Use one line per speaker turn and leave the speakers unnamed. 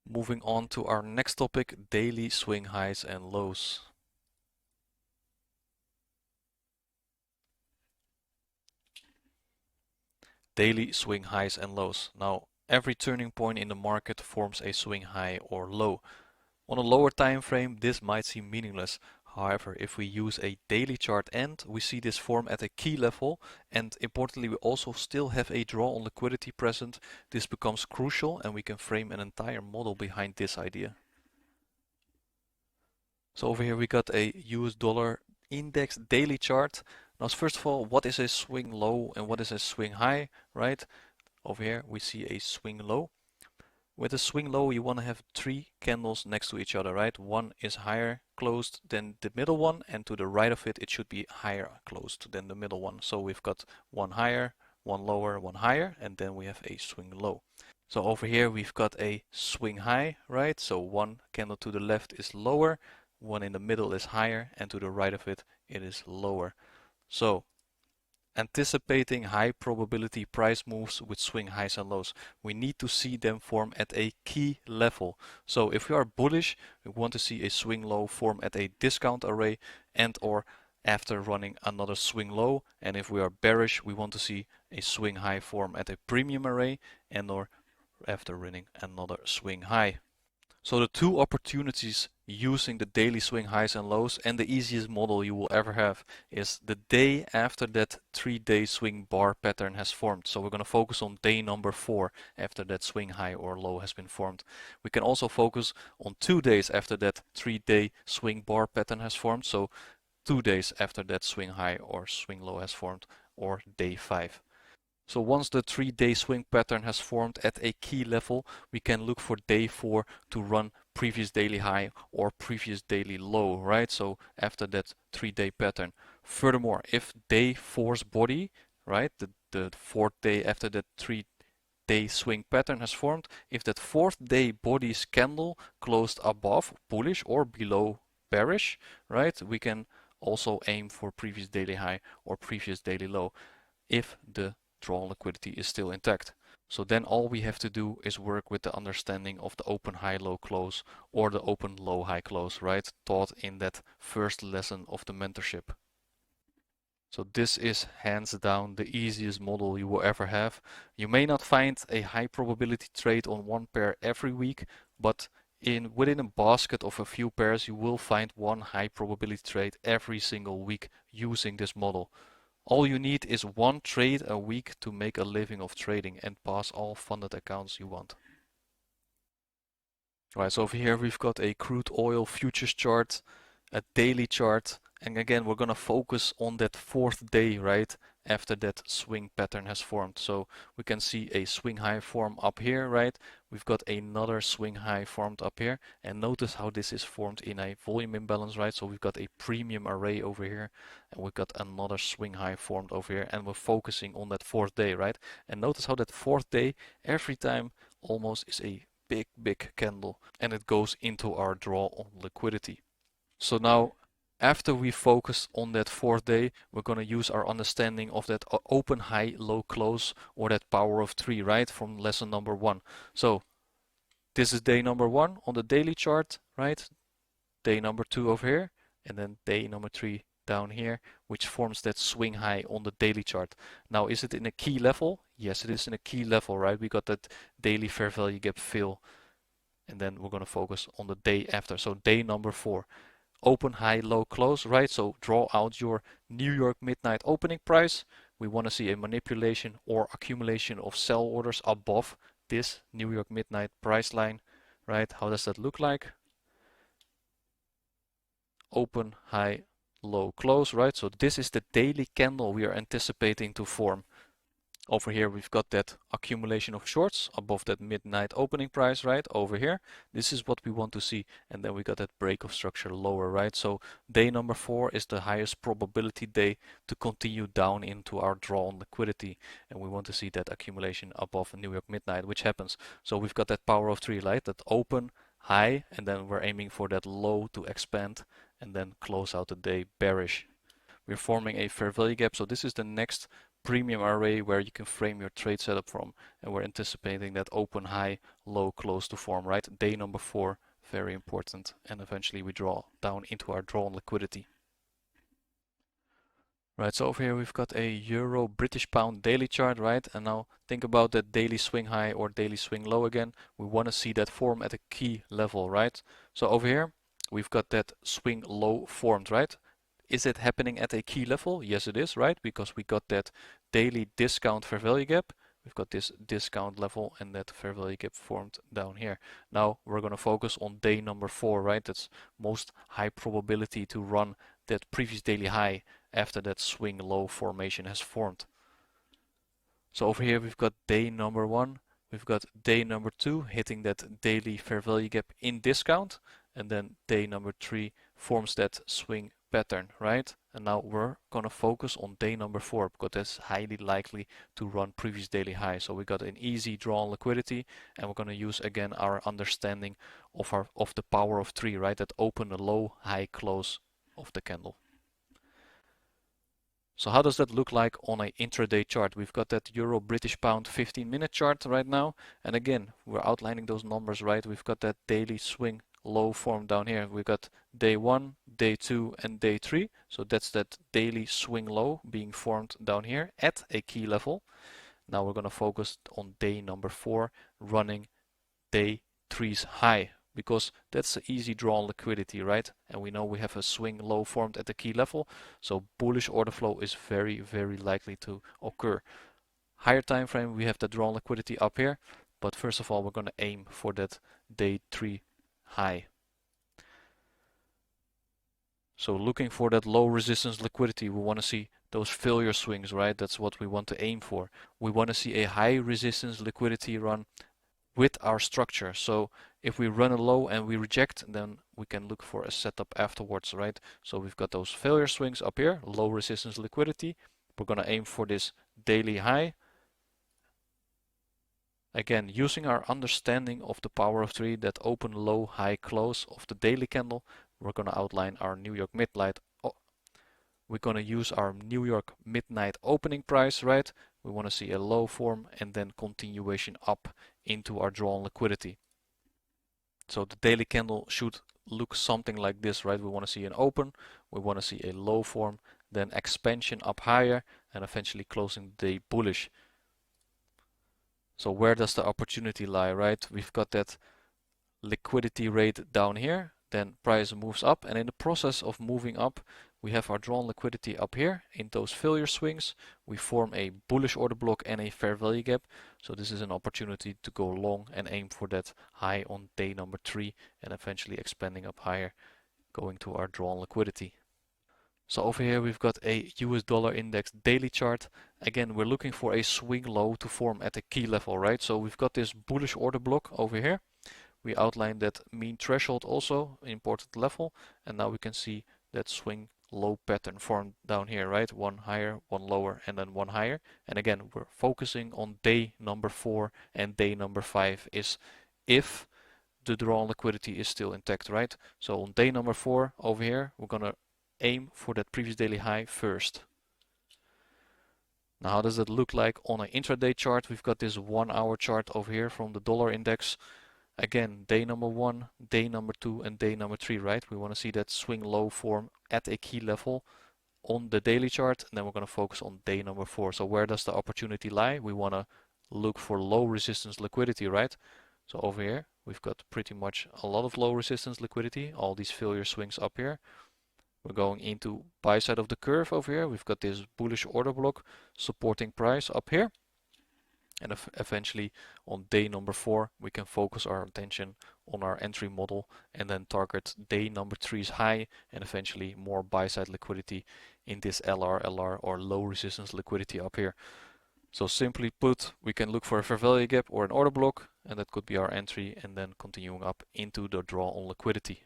Moving on to our next topic, daily swing highs and lows. Daily swing highs and lows. Now, every turning point in the market forms a swing high or low. On a lower time frame, this might seem meaningless. However, if we use a daily chart and we see this form at a key level, and importantly, we also still have a draw on liquidity present, this becomes crucial and we can frame an entire model behind this idea. So over here we got a US dollar index daily chart. Now, first of all, what is a swing low and what is a swing high, right? Over here we see a swing low. With a swing low, you want to have three candles next to each other, right? One is higher closed than the middle one, and to the right of it, it should be higher closed than the middle one. So we've got one higher, one lower, one higher, and then we have a swing low. So over here, we've got a swing high, right? So one candle to the left is lower, one in the middle is higher, and to the right of it, it is lower. So anticipating high probability price moves with swing highs and lows, we need to see them form at a key level. So if we are bullish, we want to see a swing low form at a discount array and or after running another swing low, and if we are bearish, we want to see a swing high form at a premium array and or after running another swing high. So the two opportunities using the daily swing highs and lows, and the easiest model you will ever have, is the day after that 3-day swing bar pattern has formed. So we're going to focus on day number 4 after that swing high or low has been formed. We can also focus on 2 days after that 3-day swing bar pattern has formed. So 2 days after that swing high or swing low has formed, or day 5. So once the 3-day swing pattern has formed at a key level, we can look for day 4 to run previous daily high or previous daily low, right? So after that 3-day pattern. Furthermore, if day 4's body, right, the 4th day after that 3-day swing pattern has formed, if that 4th day body's candle closed above bullish or below bearish, right, we can also aim for previous daily high or previous daily low if the draw liquidity is still intact. So then all we have to do is work with the understanding of the open high low close or the open low high close, right? Taught in that first lesson of the mentorship. So this is hands down the easiest model you will ever have. You may not find a high probability trade on one pair every week, but within a basket of a few pairs you will find one high probability trade every single week using this model. All you need is one trade a week to make a living of trading and pass all funded accounts you want. Right, so over here we've got a crude oil futures chart, a daily chart, and again we're gonna focus on that 4th day, right, after that swing pattern has formed. So we can see a swing high form up here, right? We've got another swing high formed up here, and notice how this is formed in a volume imbalance, right? So we've got a premium array over here, and we've got another swing high formed over here, and we're focusing on that 4th day, right? And notice how that 4th day every time almost is a big candle, and it goes into our draw on liquidity. So now after we focus on that 4th day, we're going to use our understanding of that open high low close or that power of 3, right, from lesson number 1. So this is day number 1 on the daily chart, right? Day number 2 over here, and then day number 3 down here, which forms that swing high on the daily chart. Now, is it in a key level? Yes, it is in a key level, right? We got that daily fair value gap fill, and then we're going to focus on the day after. So day number 4. Open, high, low, close, right? So draw out your New York midnight opening price. We want to see a manipulation or accumulation of sell orders above this New York midnight price line, right? How does that look like? Open, high, low, close, right? So this is the daily candle we are anticipating to form. Over here we've got that accumulation of shorts above that midnight opening price, right? Over here, this is what we want to see, and then we got that break of structure lower, right? So day number 4 is the highest probability day to continue down into our draw on liquidity, and we want to see that accumulation above New York midnight, which happens. So we've got that power of 3, right? That open, high, and then we're aiming for that low to expand and then close out the day bearish. We're forming a fair value gap, so this is the next premium array where you can frame your trade setup from, and we're anticipating that open, high, low, close to form, right? Day number 4, very important, and eventually we draw down into our drawn liquidity. Right, so over here we've got a Euro British Pound daily chart, right? And now think about that daily swing high or daily swing low again. We want to see that form at a key level, right? So over here we've got that swing low formed, right? Is it happening at a key level? Yes, it is, right? Because we got that daily discount fair value gap. We've got this discount level and that fair value gap formed down here. Now we're going to focus on day number 4, right? That's most high probability to run that previous daily high after that swing low formation has formed. So over here we've got day number 1, we've got day number 2 hitting that daily fair value gap in discount, and then day number 3 forms that swing pattern, right? And now we're gonna focus on day number 4 because that's highly likely to run previous daily high. So we got an easy draw on liquidity, and we're gonna use again our understanding of the power of 3, right? That open, a low, high, close of the candle. So how does that look like on an intraday chart? We've got that Euro British Pound 15-minute chart right now, and again we're outlining those numbers, right? We've got that daily swing low form down here. We've got day 1, day 2 and day 3, so that's that daily swing low being formed down here at a key level. Now we're going to focus on day number 4 running day 3's high, because that's an easy draw on liquidity, right? And we know we have a swing low formed at the key level, so bullish order flow is very, very likely to occur. Higher time frame, we have the draw on liquidity up here, but first of all we're going to aim for that day 3 high. So looking for that low resistance liquidity, we want to see those failure swings, right? That's what we want to aim for. We want to see a high resistance liquidity run with our structure. So if we run a low and we reject, then we can look for a setup afterwards, right? So we've got those failure swings up here, low resistance liquidity. We're going to aim for this daily high. Again, using our understanding of the power of 3, that open, low, high, close of the daily candle, we're going to outline our New York midnight. We're going to use our New York midnight opening price, right? We want to see a low form and then continuation up into our drawn liquidity. So the daily candle should look something like this, right? We want to see an open, we want to see a low form, then expansion up higher, and eventually closing the day bullish. So where does the opportunity lie, right? We've got that liquidity rate down here, then price moves up, and in the process of moving up, we have our drawn liquidity up here. In those failure swings, we form a bullish order block and a fair value gap. So this is an opportunity to go long and aim for that high on day number 3 and eventually expanding up higher, going to our drawn liquidity. So over here we've got a US dollar index daily chart. Again, we're looking for a swing low to form at a key level, right? So we've got this bullish order block over here. We outlined that mean threshold also, an important level, and now we can see that swing low pattern formed down here, right? One higher, one lower, and then one higher. And again, we're focusing on day number 4 and day number 5 is if the drawn liquidity is still intact, right? So on day number 4 over here, we're gonna aim for that previous daily high first. Now how does it look like on an intraday chart? We've got this 1 hour chart over here from the dollar index. Again, day number 1, day number 2 and day number 3, right? We want to see that swing low form at a key level on the daily chart, and then we're going to focus on day number 4. So where does the opportunity lie? We want to look for low resistance liquidity, right? So over here we've got pretty much a lot of low resistance liquidity, all these failure swings up here. We're going into buy side of the curve over here. We've got this bullish order block supporting price up here. And eventually on day number 4 we can focus our attention on our entry model and then target day number 3's high and eventually more buy side liquidity in this LR or low resistance liquidity up here. So simply put, we can look for a fair value gap or an order block, and that could be our entry, and then continuing up into the draw on liquidity.